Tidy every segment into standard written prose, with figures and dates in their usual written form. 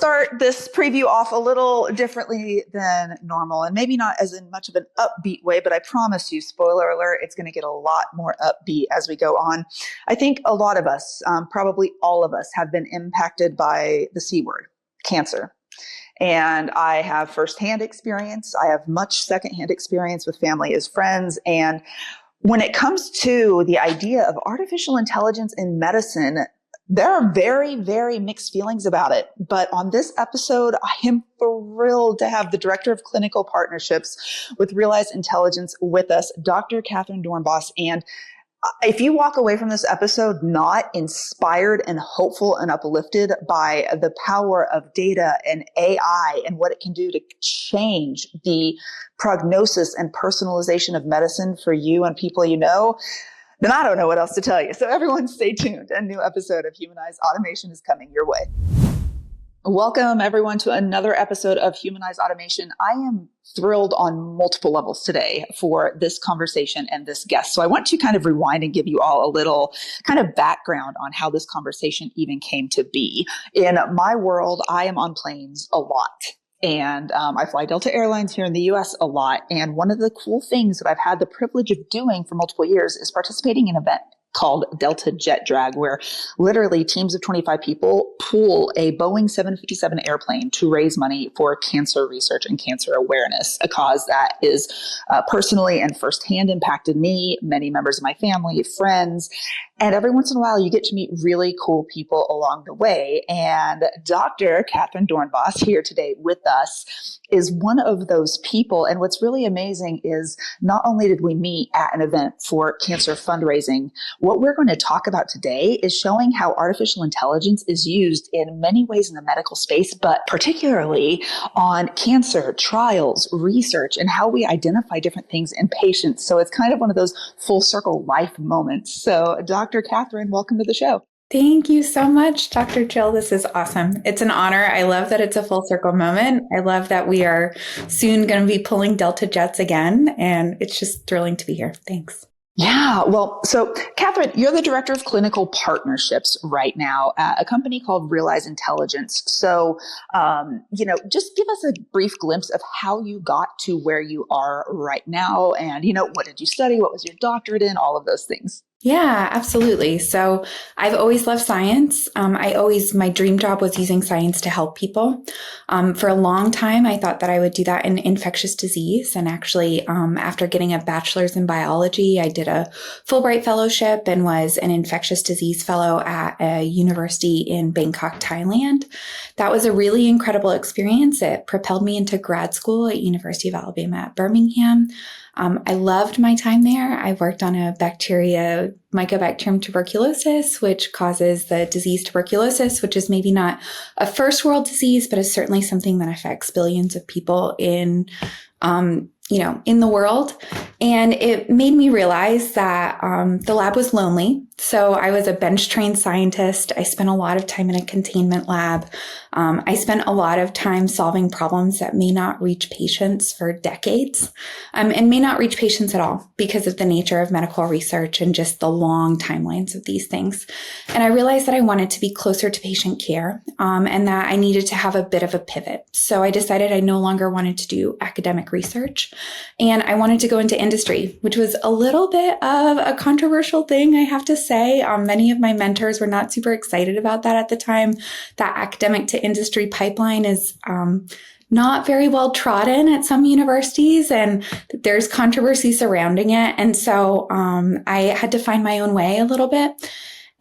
start this preview off a little differently than normal, and maybe not as in much of an upbeat way, but I promise you, spoiler alert, it's going to get a lot more upbeat as we go on. I think a lot of us, probably all of us, have been impacted by the C word, cancer. And I have firsthand experience. I have much secondhand experience with family as friends. And when it comes to the idea of artificial intelligence in medicine, there are very, very mixed feelings about it. But on this episode, I am thrilled to have the Director of Clinical Partnerships with Realyze Intelligence with us, Dr. Kathryn Doornbos. And if you walk away from this episode not inspired and hopeful and uplifted by the power of data and AI and what it can do to change the prognosis and personalization of medicine for you and people you know, then I don't know what else to tell you. So everyone stay tuned. A new episode of Humanize Automation is coming your way. Welcome everyone to another episode of Humanize Automation. I am thrilled on multiple levels today for this conversation and this guest. So I want to kind of rewind and give you all a little kind of background on how this conversation even came to be. In my world, I am on planes a lot. And I fly Delta Airlines here in the US a lot. And one of the cool things that I've had the privilege of doing for multiple years is participating in an event called Delta Jet Drag, where literally teams of 25 people pool a Boeing 757 airplane to raise money for cancer research and cancer awareness, a cause that is personally and firsthand impacted me, many members of my family, friends. And every once in a while, you get to meet really cool people along the way. And Dr. Kathryn Doornbos here today with us is one of those people. And what's really amazing is not only did we meet at an event for cancer fundraising, what we're going to talk about today is showing how artificial intelligence is used in many ways in the medical space, but particularly on cancer trials, research, and how we identify different things in patients. So it's kind of one of those full circle life moments. So Dr. Kathryn, welcome to the show. Thank you so much, Dr. Jill. This is awesome. It's an honor. I love that it's a full circle moment. I love that we are soon going to be pulling Delta jets again, and it's just thrilling to be here. Thanks. Yeah, well, so Kathryn, you're the Director of Clinical Partnerships right now at a company called Realyze Intelligence. So, just give us a brief glimpse of how you got to where you are right now. And, what did you study? What was your doctorate in? All of those things. Yeah, absolutely. So I've always loved science. My dream job was using science to help people. For a long time, I thought that I would do that in infectious disease. And actually, after getting a bachelor's in biology, I did a Fulbright fellowship and was an infectious disease fellow at a university in Bangkok, Thailand. That was a really incredible experience. It propelled me into grad school at University of Alabama at Birmingham. I loved my time there. I worked on a bacteria, Mycobacterium tuberculosis, which causes the disease tuberculosis, which is maybe not a first world disease, but is certainly something that affects billions of people in the world. And it made me realize that the lab was lonely. So I was a bench trained scientist. I spent a lot of time in a containment lab. I spent a lot of time solving problems that may not reach patients for decades, and may not reach patients at all because of the nature of medical research and just the long timelines of these things. And I realized that I wanted to be closer to patient care, and that I needed to have a bit of a pivot. So I decided I no longer wanted to do academic research, and I wanted to go into industry, which was a little bit of a controversial thing, I have to say. Many of my mentors were not super excited about that at the time. That academic to industry pipeline is not very well trodden at some universities, and there's controversy surrounding it. And so I had to find my own way a little bit.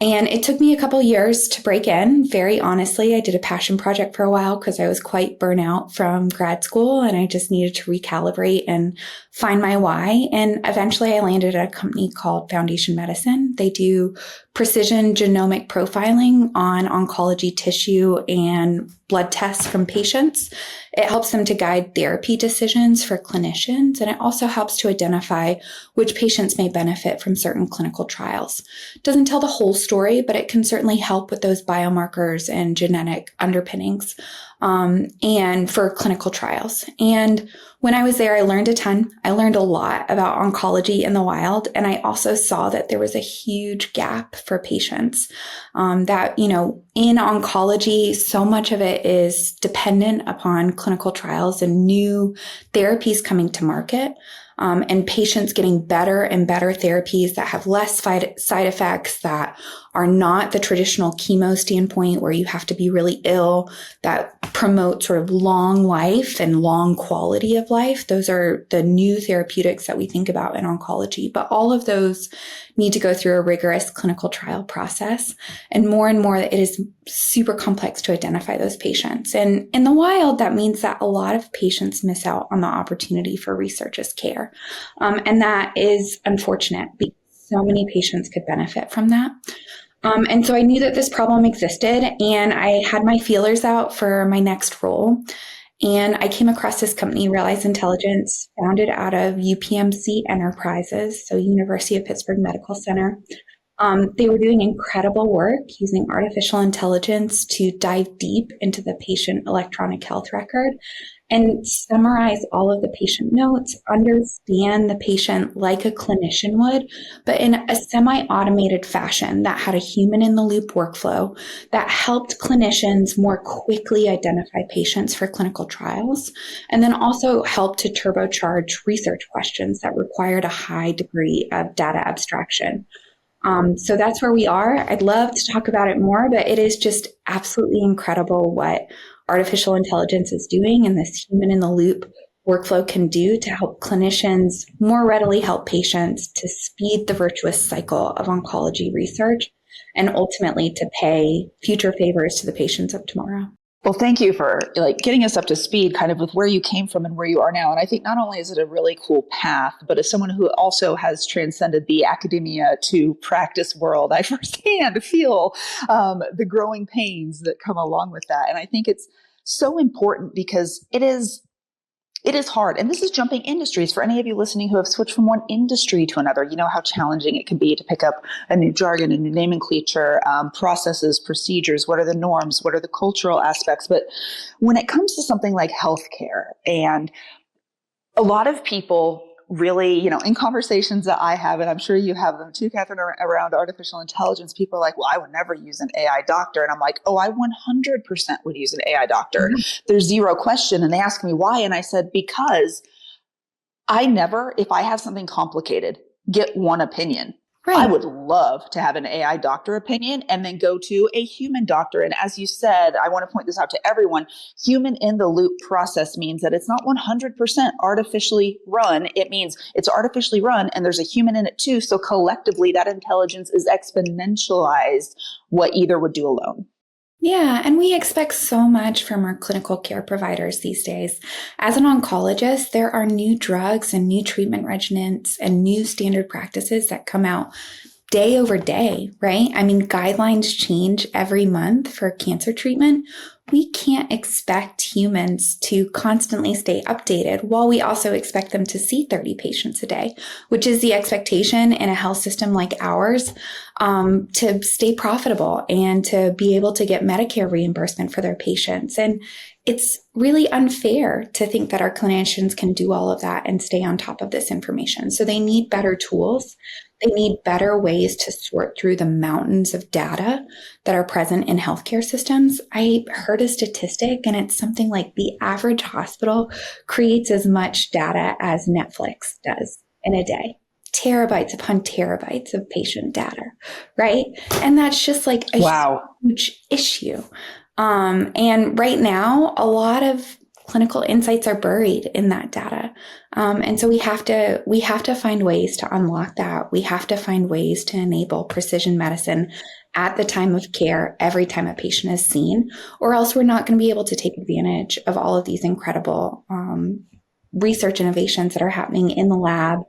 And it took me a couple years to break in. Very honestly, I did a passion project for a while because I was quite burnt out from grad school and I just needed to recalibrate and find my why. And eventually I landed at a company called Foundation Medicine. They do precision genomic profiling on oncology tissue and blood tests from patients. It helps them to guide therapy decisions for clinicians, and it also helps to identify which patients may benefit from certain clinical trials. It doesn't tell the whole story, but it can certainly help with those biomarkers and genetic underpinnings. and for clinical trials. And when I was there, I learned a ton. I learned a lot about oncology in the wild. And I also saw that there was a huge gap for patients. That, in oncology, so much of it is dependent upon clinical trials and new therapies coming to market. And patients getting better and better therapies that have less side effects, that are not the traditional chemo standpoint where you have to be really ill, that promote sort of long life and long quality of life. Those are the new therapeutics that we think about in oncology. But all of those need to go through a rigorous clinical trial process. And more, it is super complex to identify those patients. And in the wild, that means that a lot of patients miss out on the opportunity for research as care. And that is unfortunate because so many patients could benefit from that. And so I knew that this problem existed, and I had my feelers out for my next role. And I came across this company, Realyze Intelligence, founded out of UPMC Enterprises, so University of Pittsburgh Medical Center. They were doing incredible work using artificial intelligence to dive deep into the patient electronic health record and summarize all of the patient notes, understand the patient like a clinician would, but in a semi-automated fashion that had a human-in-the-loop workflow that helped clinicians more quickly identify patients for clinical trials, and then also helped to turbocharge research questions that required a high degree of data abstraction. So that's where we are. I'd love to talk about it more, but it is just absolutely incredible what artificial intelligence is doing and this human in the loop workflow can do to help clinicians more readily help patients, to speed the virtuous cycle of oncology research, and ultimately to pay future favors to the patients of tomorrow. Well, thank you for getting us up to speed kind of with where you came from and where you are now. And I think not only is it a really cool path, but as someone who also has transcended the academia to practice world, I firsthand feel the growing pains that come along with that. And I think it's so important because it is hard. And this is jumping industries. For any of you listening who have switched from one industry to another, you know how challenging it can be to pick up a new jargon, a new nomenclature, processes, procedures. What are the norms? What are the cultural aspects? But when it comes to something like healthcare, and a lot of people really, in conversations that I have, and I'm sure you have them too, Kathryn, around artificial intelligence, people are like, well, I would never use an AI doctor. And I'm like, oh, I 100% would use an AI doctor. Mm-hmm. There's zero question. And they ask me why. And I said, because I never, if I have something complicated, get one opinion. Right. I would love to have an AI doctor opinion and then go to a human doctor. And as you said, I want to point this out to everyone, human in the loop process means that it's not 100% artificially run. It means it's artificially run and there's a human in it too. So collectively that intelligence is exponentialized what either would do alone. Yeah, and we expect so much from our clinical care providers these days. As an oncologist, there are new drugs and new treatment regimens and new standard practices that come out day over day, right? I mean, guidelines change every month for cancer treatment. We can't expect humans to constantly stay updated while we also expect them to see 30 patients a day, which is the expectation in a health system like ours, to stay profitable and to be able to get Medicare reimbursement for their patients. And it's really unfair to think that our clinicians can do all of that and stay on top of this information. So they need better tools. They need better ways to sort through the mountains of data that are present in healthcare systems. I heard a statistic, and it's something like the average hospital creates as much data as Netflix does in a day. Terabytes upon terabytes of patient data, right? And that's just like a huge issue. And right now, a lot of clinical insights are buried in that data. And so we have to find ways to unlock that. We have to find ways to enable precision medicine at the time of care, every time a patient is seen, or else we're not going to be able to take advantage of all of these incredible research innovations that are happening in the lab,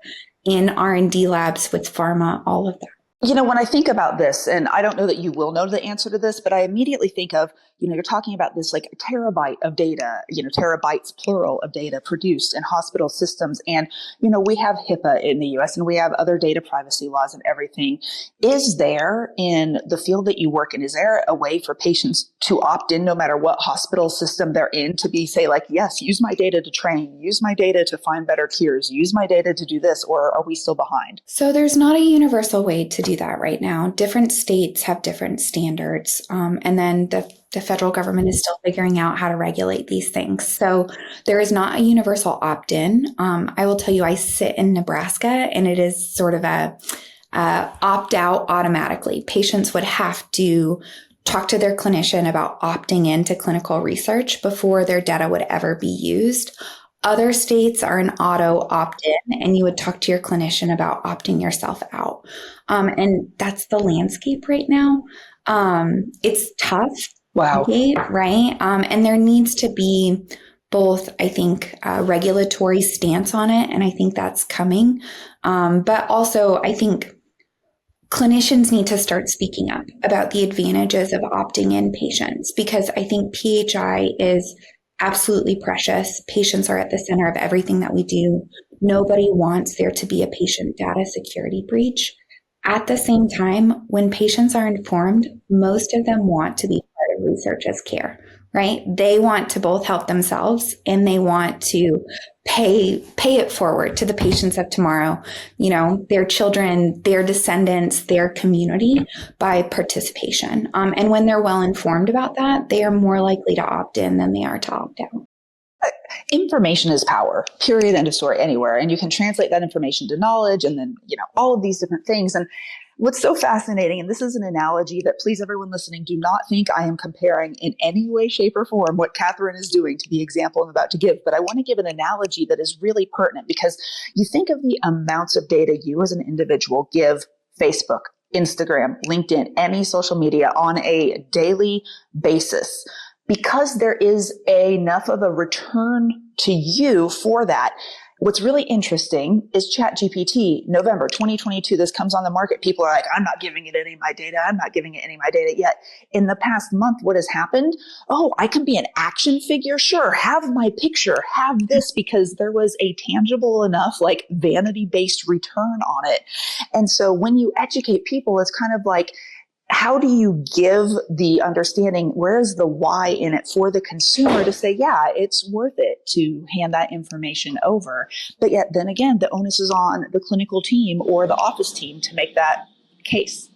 in R&D labs with pharma, all of that. When I think about this, and I don't know that you will know the answer to this, but I immediately think of, you're talking about this like terabyte of data, terabytes plural of data produced in hospital systems. And, we have HIPAA in the US and we have other data privacy laws and everything. Is there, in the field that you work in, is there a way for patients to opt in no matter what hospital system they're in to be, say, like, yes, use my data to train, use my data to find better cures, use my data to do this, or are we still behind? So there's not a universal way to do that right now. Different states have different standards. And then the federal government is still figuring out how to regulate these things. So there is not a universal opt-in. I will tell you, I sit in Nebraska, and it is sort of a opt-out automatically. Patients would have to talk to their clinician about opting into clinical research before their data would ever be used. Other states are an auto opt-in, and you would talk to your clinician about opting yourself out. And that's the landscape right now. It's tough. Wow. Right? And there needs to be both, I think, a regulatory stance on it, and I think that's coming. But also, I think clinicians need to start speaking up about the advantages of opting in patients, because I think PHI is absolutely precious. Patients are at the center of everything that we do. Nobody wants there to be a patient data security breach. At the same time, when patients are informed, most of them want to be part of research as care, right? They want to both help themselves and they want to pay it forward to the patients of tomorrow, their children, their descendants, their community by participation. And when they're well informed about that, they are more likely to opt in than they are to opt out. Information is power, period, end of story, anywhere. And you can translate that information to knowledge and then, all of these different things. And what's so fascinating, and this is an analogy that, please, everyone listening, do not think I am comparing in any way, shape, or form what Kathryn is doing to the example I'm about to give. But I want to give an analogy that is really pertinent, because you think of the amounts of data you as an individual give Facebook, Instagram, LinkedIn, any social media on a daily basis. Because there is enough of a return to you for that. What's really interesting is ChatGPT, November 2022, this comes on the market. People are like, I'm not giving it any of my data. I'm not giving it any of my data yet. In the past month, what has happened? Oh, I can be an action figure. Sure. Have my picture, have this, because there was a tangible enough, like, vanity-based return on it. And so when you educate people, it's kind of like, how do you give the understanding, where's the why in it for the consumer to say, yeah, it's worth it to hand that information over. But yet then again, the onus is on the clinical team or the office team to make that case.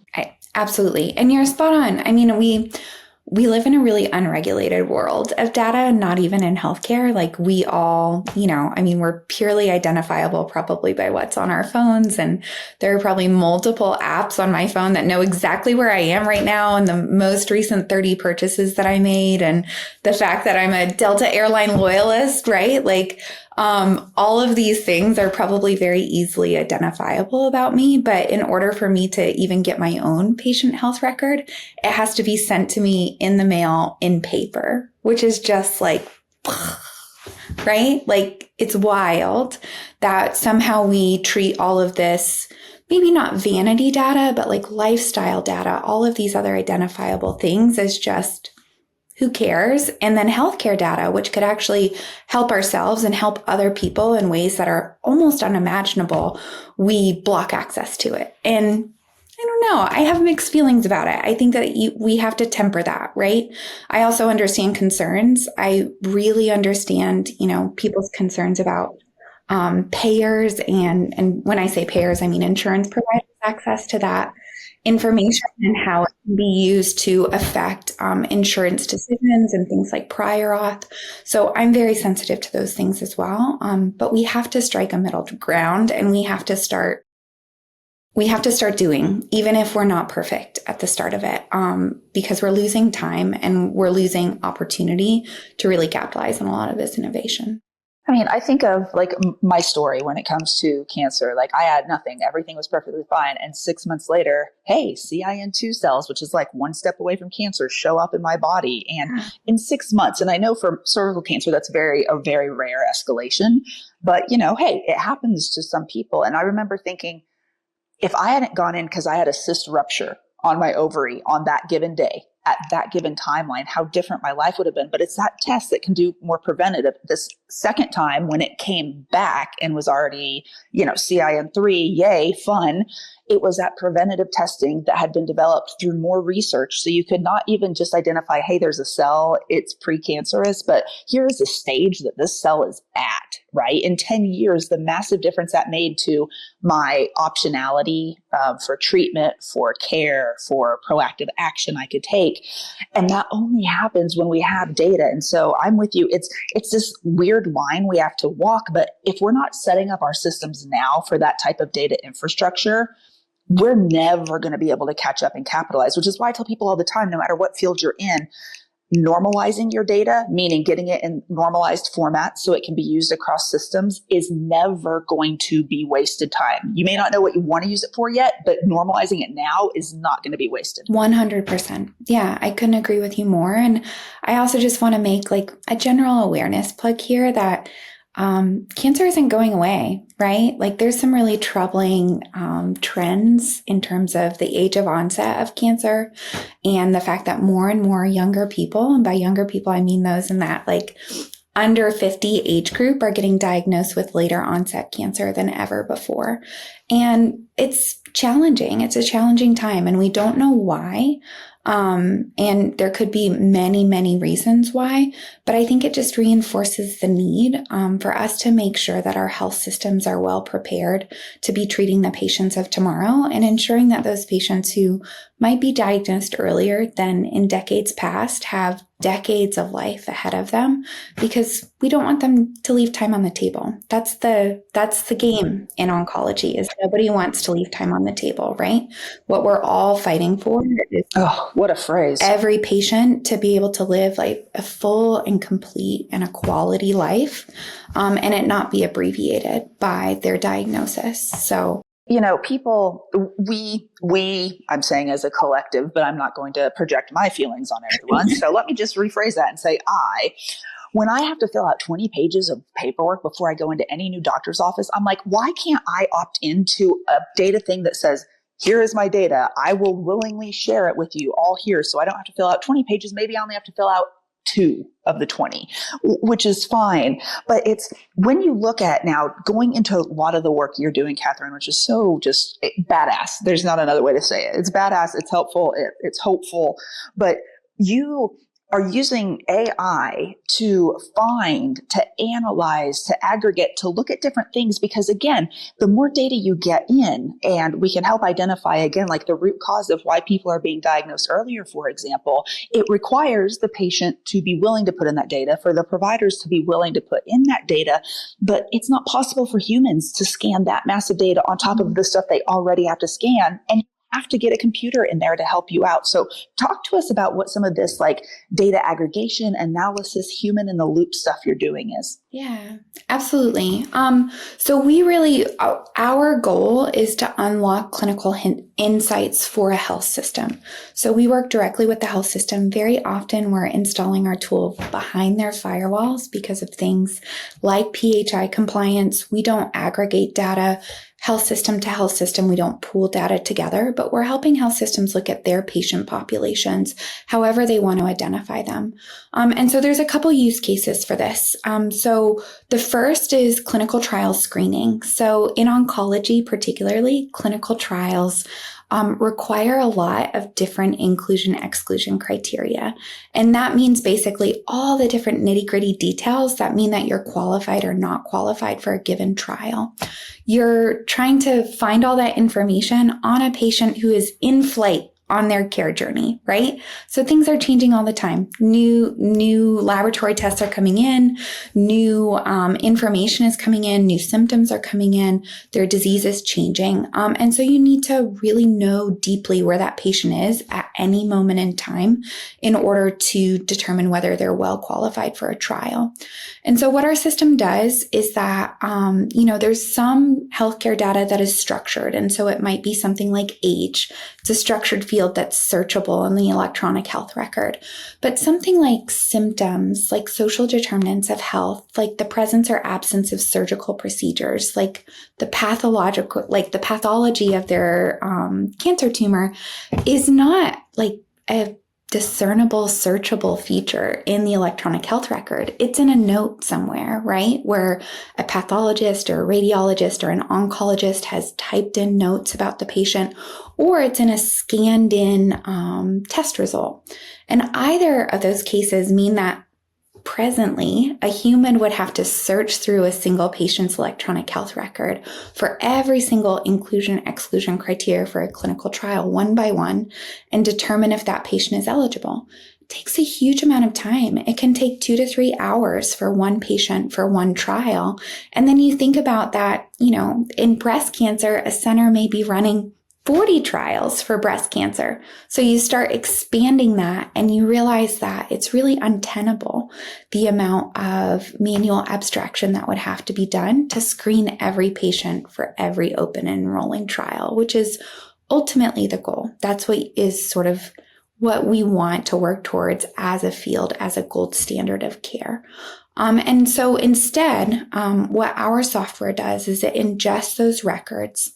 Absolutely. And you're spot on. I mean, we live in a really unregulated world of data, not even in healthcare. Like, we all, we're purely identifiable probably by what's on our phones. And there are probably multiple apps on my phone that know exactly where I am right now and the most recent 30 purchases that I made. And the fact that I'm a Delta airline loyalist, right? Like, all of these things are probably very easily identifiable about me. But in order for me to even get my own patient health record, it has to be sent to me in the mail in paper, which is just like, right? Like, it's wild that somehow we treat all of this, maybe not vanity data, but like lifestyle data, all of these other identifiable things as just, who cares? And then healthcare data, which could actually help ourselves and help other people in ways that are almost unimaginable, we block access to it. And I don't know, I have mixed feelings about it. I think that we have to temper that, right? I also understand concerns. I really understand, people's concerns about payers. And when I say payers, I mean insurance providers' access to that information and how it can be used to affect insurance decisions and things like prior auth. So I'm very sensitive to those things as well. But we have to strike a middle ground, and we have to start doing, even if we're not perfect at the start of it, because we're losing time and we're losing opportunity to really capitalize on a lot of this innovation. I mean, I think of like my story when it comes to cancer. Like, I had nothing. Everything was perfectly fine. And 6 months later, hey, CIN2 cells, which is like one step away from cancer, show up in my body. And in 6 months, and I know for cervical cancer, that's a very rare escalation. But, hey, it happens to some people. And I remember thinking, if I hadn't gone in because I had a cyst rupture on my ovary on that given day, at that given timeline, how different my life would have been. But it's that test that can do more preventative. This second time when it came back and was already, CIN3, yay, fun. It was that preventative testing that had been developed through more research. So you could not even just identify, hey, there's a cell, it's precancerous, but here's the stage that this cell is at, right? In 10 years, the massive difference that made to my optionality for treatment, for care, for proactive action I could take. And that only happens when we have data. And so I'm with you. It's this weird line we have to walk, but if we're not setting up our systems now for that type of data infrastructure, we're never going to be able to catch up and capitalize, which is why I tell people all the time, no matter what field you're in, normalizing your data, meaning getting it in normalized format so it can be used across systems, is never going to be wasted time. You may not know what you want to use it for yet, but normalizing it now is not going to be wasted. 100%. Yeah, I couldn't agree with you more. And I also just want to make like a general awareness plug here that cancer isn't going away, right? Like there's some really troubling trends in terms of the age of onset of cancer and the fact that more and more younger people, and by younger people, I mean those in that like under 50 age group, are getting diagnosed with later onset cancer than ever before. And it's challenging. It's a challenging time and we don't know why. And there could be many, many reasons why, but I think it just reinforces the need for us to make sure that our health systems are well prepared to be treating the patients of tomorrow and ensuring that those patients who might be diagnosed earlier than in decades past have decades of life ahead of them, because we don't want them to leave time on the table. That's the game in oncology, is nobody wants to leave time on the table, right? What we're all fighting for is, oh, what a phrase, every patient to be able to live like a full and complete and a quality life, and it not be abbreviated by their diagnosis. So people, I'm saying as a collective, but I'm not going to project my feelings on everyone. So let me just rephrase that and say when I have to fill out 20 pages of paperwork before I go into any new doctor's office, I'm like, why can't I opt into a data thing that says, here is my data. I will willingly share it with you all here. So I don't have to fill out 20 pages. Maybe I only have to fill out 2 of the 20, which is fine. But it's when you look at now going into a lot of the work you're doing, Kathryn, which is so just badass. There's not another way to say it. It's badass. It's helpful. It's hopeful. But you are using AI to find, to analyze, to aggregate, to look at different things. Because again, the more data you get in, and we can help identify again, like the root cause of why people are being diagnosed earlier, for example, it requires the patient to be willing to put in that data, for the providers to be willing to put in that data. But it's not possible for humans to scan that massive data on top of the stuff they already have to scan. And have to get a computer in there to help you out. So talk to us about what some of this like data aggregation, analysis, human in the loop stuff you're doing is. Yeah, absolutely. So we really, our goal is to unlock clinical insights for a health system. So we work directly with the health system. Very often we're installing our tool behind their firewalls because of things like PHI compliance. We don't aggregate data health system to health system. We don't pool data together, but we're helping health systems look at their patient populations, however they want to identify them. And so there's a couple use cases for this. So the first is clinical trial screening. So in oncology, particularly, clinical trials require a lot of different inclusion-exclusion criteria. And that means basically all the different nitty-gritty details that mean that you're qualified or not qualified for a given trial. You're trying to find all that information on a patient who is in flight on their care journey, right? So things are changing all the time. New laboratory tests are coming in, new information is coming in, new symptoms are coming in, their disease is changing. And so you need to really know deeply where that patient is at any moment in time in order to determine whether they're well qualified for a trial. And so what our system does is that, there's some healthcare data that is structured. And so it might be something like age. It's a structured field field that's searchable in the electronic health record. But something like symptoms, like social determinants of health, like the presence or absence of surgical procedures, like the pathology of their cancer tumor, is not like a discernible, searchable feature in the electronic health record. It's in a note somewhere, right? Where a pathologist or a radiologist or an oncologist has typed in notes about the patient, or it's in a scanned in test result. And either of those cases mean that presently, a human would have to search through a single patient's electronic health record for every single inclusion-exclusion criteria for a clinical trial, one by one, and determine if that patient is eligible. It takes a huge amount of time. It can take 2 to 3 hours for one patient for one trial. And then you think about that, in breast cancer, a center may be running 40 trials for breast cancer. So you start expanding that and you realize that it's really untenable, the amount of manual abstraction that would have to be done to screen every patient for every open enrolling trial, which is ultimately the goal. That's what is sort of what we want to work towards as a field, as a gold standard of care. And so instead, what our software does is it ingests those records.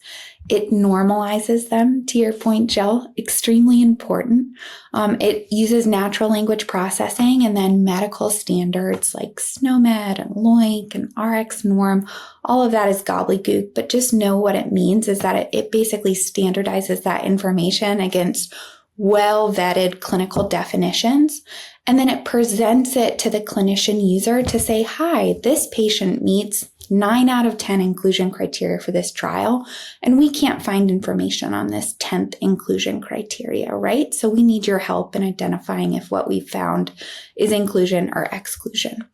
It normalizes them, to your point, Jill, extremely important. It uses natural language processing and then medical standards like SNOMED and LOINC and RX norm. All of that is gobbledygook, but just know what it means is that it basically standardizes that information against well-vetted clinical definitions. And then it presents it to the clinician user to say, hi, this patient meets 9 out of 10 inclusion criteria for this trial, and we can't find information on this 10th inclusion criteria, right? So we need your help in identifying if what we found is inclusion or exclusion.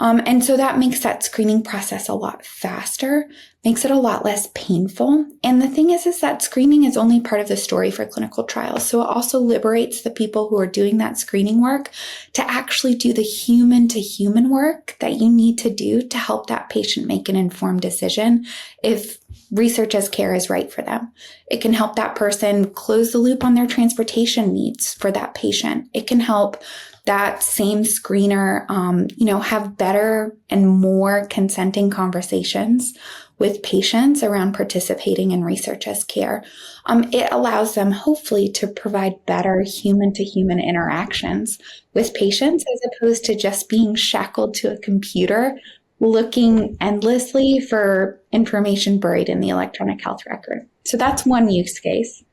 And so that makes that screening process a lot faster, makes it a lot less painful. And the thing is that screening is only part of the story for clinical trials. So it also liberates the people who are doing that screening work to actually do the human to human work that you need to do to help that patient make an informed decision if research as care is right for them. It can help that person close the loop on their transportation needs for that patient. It can help that same screener, have better and more consenting conversations with patients around participating in research as care. It allows them hopefully to provide better human-to-human interactions with patients as opposed to just being shackled to a computer looking endlessly for information buried in the electronic health record. So that's one use case.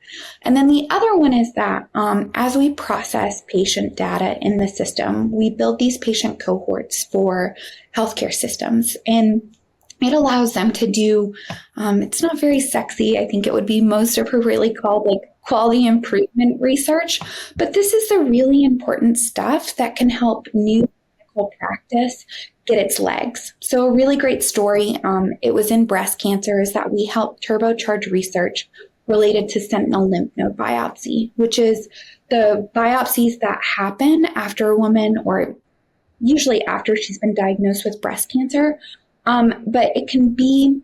And then the other one is that as we process patient data in the system, we build these patient cohorts for healthcare systems. And it allows them to do, it's not very sexy. I think it would be most appropriately called like quality improvement research. But this is the really important stuff that can help new medical practice get its legs. So a really great story, it was in breast cancer, is that we helped turbocharge research related to sentinel lymph node biopsy, which is the biopsies that happen after a woman, or usually after she's been diagnosed with breast cancer. But it can be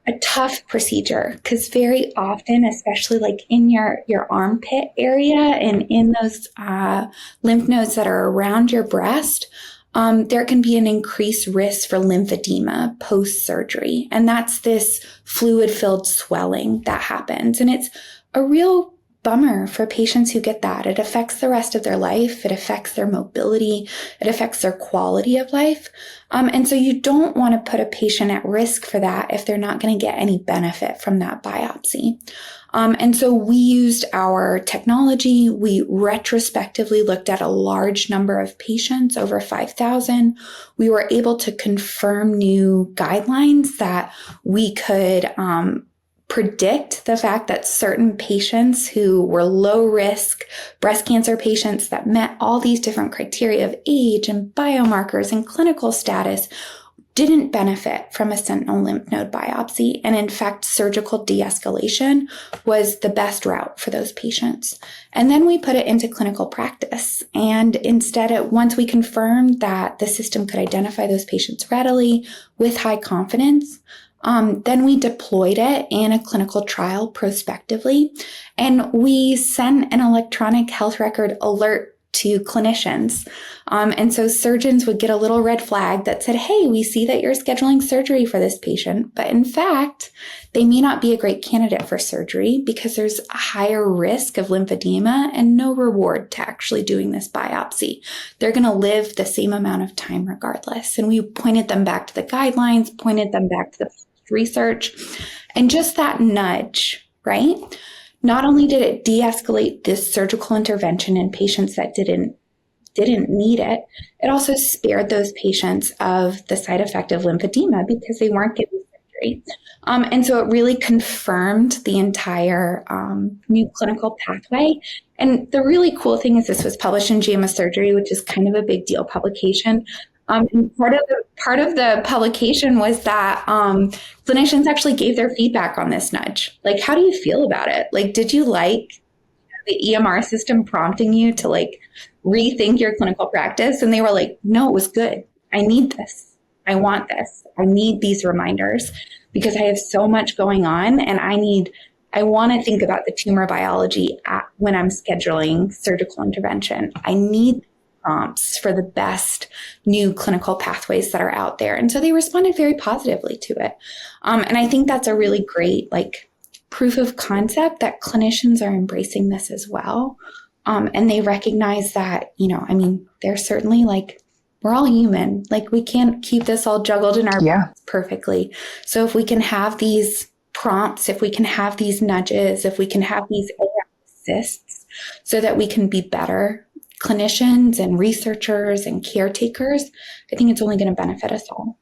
a tough procedure because very often, especially like in your armpit area and in those lymph nodes that are around your breast, there can be an increased risk for lymphedema post-surgery. And that's this fluid-filled swelling that happens. And it's a real bummer for patients who get that. It affects the rest of their life. It affects their mobility. It affects their quality of life. And so you don't want to put a patient at risk for that if they're not going to get any benefit from that biopsy. And so we used our technology. We retrospectively looked at a large number of patients, over 5,000. We were able to confirm new guidelines that we could predict the fact that certain patients who were low risk breast cancer patients that met all these different criteria of age and biomarkers and clinical status didn't benefit from a sentinel lymph node biopsy. And in fact, surgical de-escalation was the best route for those patients. And then we put it into clinical practice. And instead, once we confirmed that the system could identify those patients readily with high confidence, Then we deployed it in a clinical trial prospectively, and we sent an electronic health record alert to clinicians. And so surgeons would get a little red flag that said, hey, we see that you're scheduling surgery for this patient, but in fact, they may not be a great candidate for surgery because there's a higher risk of lymphedema and no reward to actually doing this biopsy. They're going to live the same amount of time regardless. And we pointed them back to the guidelines, pointed them back to the research, and just that nudge, right? Not only did it de-escalate this surgical intervention in patients that didn't need it, it also spared those patients of the side effect of lymphedema because they weren't getting surgery. And so it really confirmed the entire new clinical pathway. And the really cool thing is this was published in JAMA Surgery, which is kind of a big deal publication. And part of the publication was that clinicians actually gave their feedback on this nudge. Like, how do you feel about it? Like, did you like the EMR system prompting you to like rethink your clinical practice? And they were like, no, it was good. I need this. I want this. I need these reminders because I have so much going on, and I want to think about the tumor biology when I'm scheduling surgical intervention. I need prompts for the best new clinical pathways that are out there. And so they responded very positively to it. And I think that's a really great like proof of concept that clinicians are embracing this as well. And they recognize that, they're certainly like, we're all human. Like we can't keep this all juggled in our brains perfectly. So if we can have these prompts, if we can have these nudges, if we can have these assists so that we can be better clinicians and researchers and caretakers, I think it's only going to benefit us all.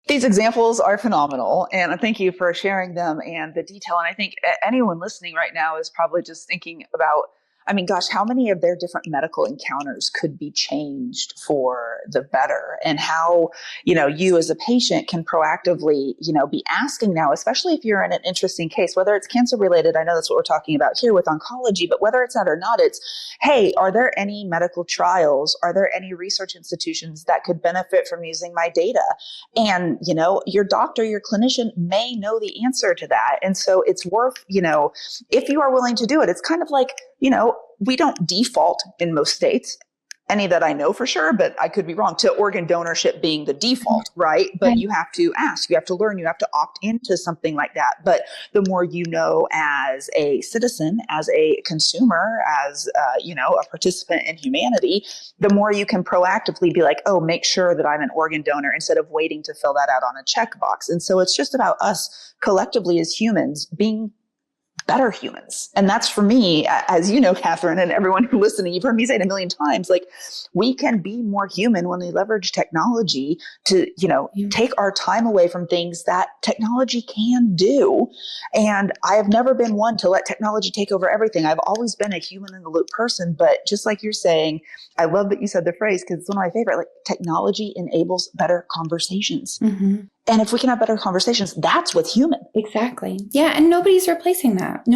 These examples are phenomenal, and thank you for sharing them and the detail. And I think anyone listening right now is probably just thinking about, gosh, how many of their different medical encounters could be changed for the better, and how, you as a patient can proactively, be asking now, especially if you're in an interesting case, whether it's cancer related. I know that's what we're talking about here with oncology, but whether it's that or not, it's, hey, are there any medical trials? Are there any research institutions that could benefit from using my data? And, your doctor, your clinician may know the answer to that. And so it's worth, if you are willing to do it, it's kind of like, we don't default in most states, any that I know for sure, but I could be wrong, to organ donorship being the default, right? But you have to ask, you have to learn, you have to opt into something like that. But the more you know as a citizen, as a consumer, as, a participant in humanity, the more you can proactively be like, oh, make sure that I'm an organ donor instead of waiting to fill that out on a checkbox. And so it's just about us collectively as humans being better humans. And that's for me, as you know, Kathryn, and everyone who's listening, you've heard me say it a million times, like we can be more human when we leverage technology to, take our time away from things that technology can do. And I have never been one to let technology take over everything. I've always been a human in the loop person, but just like you're saying, I love that you said the phrase because it's one of my favorite, like technology enables better conversations. Mm-hmm. And if we can have better conversations, that's what's human. Exactly. Yeah. And nobody's replacing that.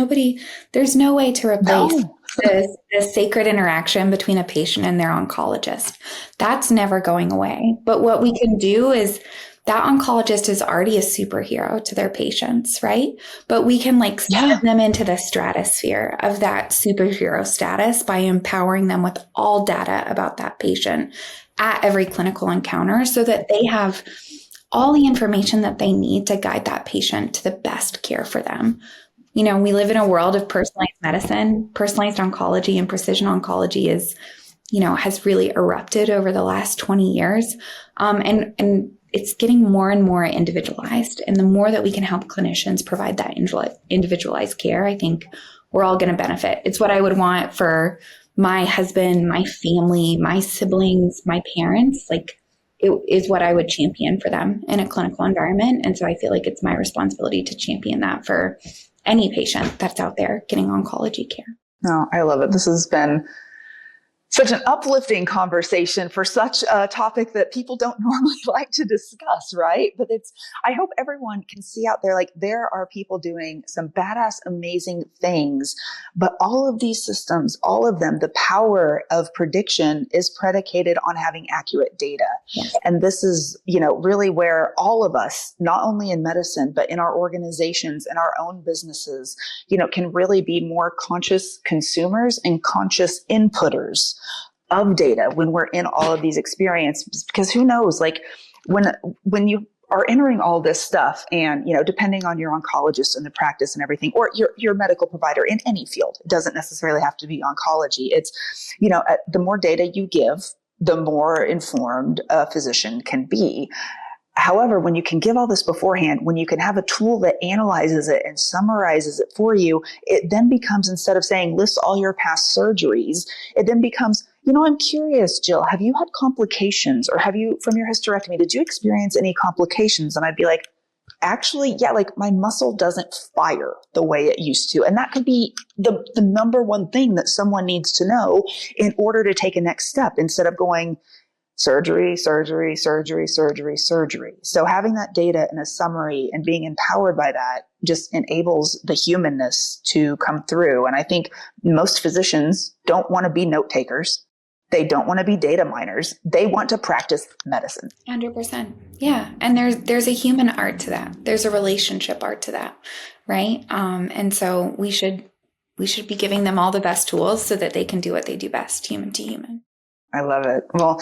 There's no way to replace the sacred interaction between a patient and their oncologist. That's never going away. But what we can do is that oncologist is already a superhero to their patients, right? But we can send them into the stratosphere of that superhero status by empowering them with all data about that patient at every clinical encounter so that they have all the information that they need to guide that patient to the best care for them. We live in a world of personalized medicine. Personalized oncology and precision oncology is, has really erupted over the last 20 years. And it's getting more and more individualized. And the more that we can help clinicians provide that individualized care, I think we're all going to benefit. It's what I would want for my husband, my family, my siblings, my parents. It is what I would champion for them in a clinical environment. And so I feel like it's my responsibility to champion that for any patient that's out there getting oncology care. No, I love it. This has been Such an uplifting conversation for such a topic that people don't normally like to discuss, right? But I hope everyone can see out there, like there are people doing some badass, amazing things, but all of these systems, all of them, the power of prediction is predicated on having accurate data. Yes. And this is, really where all of us, not only in medicine, but in our organizations and our own businesses, can really be more conscious consumers and conscious inputters of data when we're in all of these experiences, because who knows, like when you are entering all this stuff and, depending on your oncologist and the practice and everything, or your medical provider in any field, it doesn't necessarily have to be oncology. It's, the more data you give, the more informed a physician can be. However, when you can give all this beforehand, when you can have a tool that analyzes it and summarizes it for you, it then becomes, instead of saying list all your past surgeries, it then becomes, I'm curious, Jill, have you had complications, or have you, from your hysterectomy, did you experience any complications? And I'd be like, actually, yeah, like my muscle doesn't fire the way it used to. And that could be the number one thing that someone needs to know in order to take a next step, instead of going, surgery, surgery, surgery, surgery, surgery. So having that data in a summary and being empowered by that just enables the humanness to come through. And I think most physicians don't want to be note takers. They don't want to be data miners. They want to practice medicine. 100%. Yeah. And there's a human art to that. There's a relationship art to that. Right. And so we should be giving them all the best tools so that they can do what they do best, human to human. I love it. Well,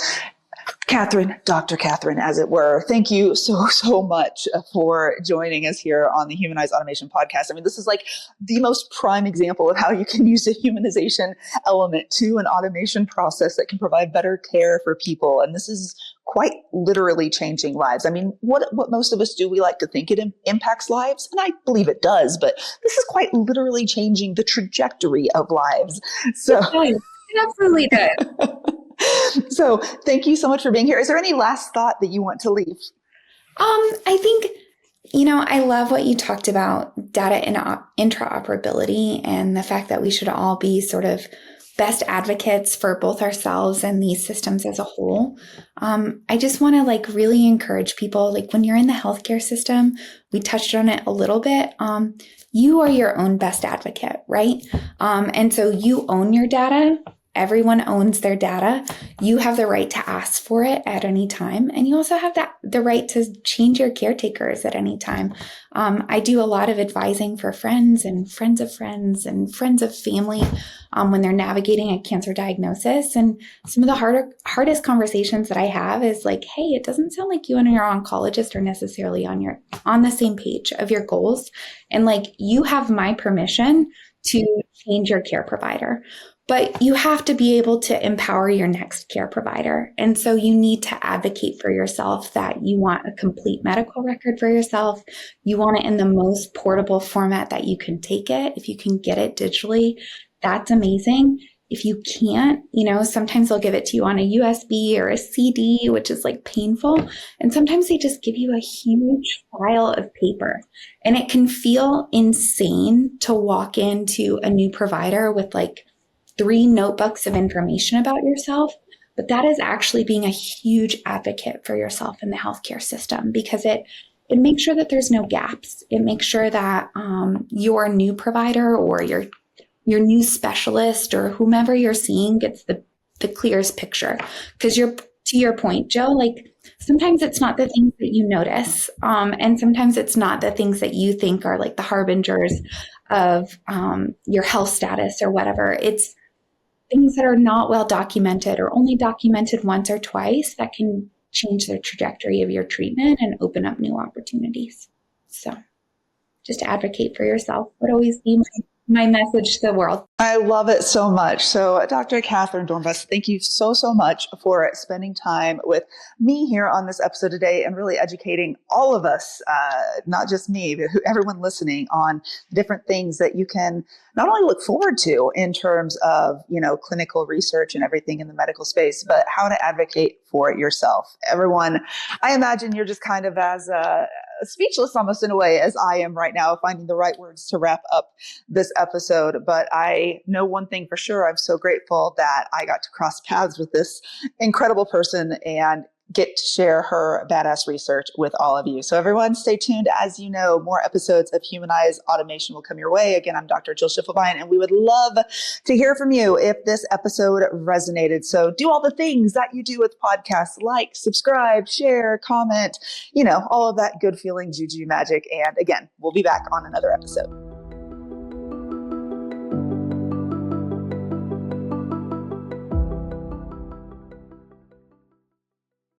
Kathryn, Dr. Kathryn, as it were, thank you so much for joining us here on the Realyze Automation podcast. I mean, this is like the most prime example of how you can use a humanization element to an automation process that can provide better care for people. And this is quite literally changing lives. I mean, what most of us do, we like to think it impacts lives, and I believe it does, but this is quite literally changing the trajectory of lives. So it absolutely does. So thank you so much for being here. Is there any last thought that you want to leave? I think, I love what you talked about, data interoperability, and the fact that we should all be sort of best advocates for both ourselves and these systems as a whole. I just want to really encourage people, when you're in the healthcare system, we touched on it a little bit. You are your own best advocate, right? And so you own your data. Everyone owns their data. You have the right to ask for it at any time. And you also have the right to change your caretakers at any time. I do a lot of advising for friends and friends of friends and friends of family when they're navigating a cancer diagnosis. And some of the hardest conversations that I have is hey, it doesn't sound like you and your oncologist are necessarily on the same page of your goals. And you have my permission to change your care provider. But you have to be able to empower your next care provider. And so you need to advocate for yourself that you want a complete medical record for yourself. You want it in the most portable format that you can take it. If you can get it digitally, that's amazing. If you can't, sometimes they'll give it to you on a USB or a CD, which is painful. And sometimes they just give you a huge file of paper. And it can feel insane to walk into a new provider with 3 notebooks of information about yourself, but that is actually being a huge advocate for yourself in the healthcare system, because it makes sure that there's no gaps. It makes sure that your new provider or your new specialist or whomever you're seeing gets the clearest picture. Because to your point, Joe, sometimes it's not the things that you notice, and sometimes it's not the things that you think are the harbingers of your health status or whatever. It's things that are not well documented or only documented once or twice that can change the trajectory of your treatment and open up new opportunities. So just advocate for yourself would always be my message to the world. I love it so much. So Dr. Kathryn Doornbos, thank you so much for spending time with me here on this episode today and really educating all of us, not just me, but everyone listening, on different things that you can not only look forward to in terms of, clinical research and everything in the medical space, but how to advocate for it yourself. Everyone, I imagine you're just kind of as speechless almost in a way as I am right now, finding the right words to wrap up this episode. But I know one thing for sure. I'm so grateful that I got to cross paths with this incredible person and get to share her badass research with all of you. So everyone stay tuned. As you know, more episodes of Humanize Automation will come your way. Again, I'm Dr. Jill Schiefelbein, and we would love to hear from you if this episode resonated. So do all the things that you do with podcasts, like, subscribe, share, comment, all of that good feeling juju magic. And again, we'll be back on another episode.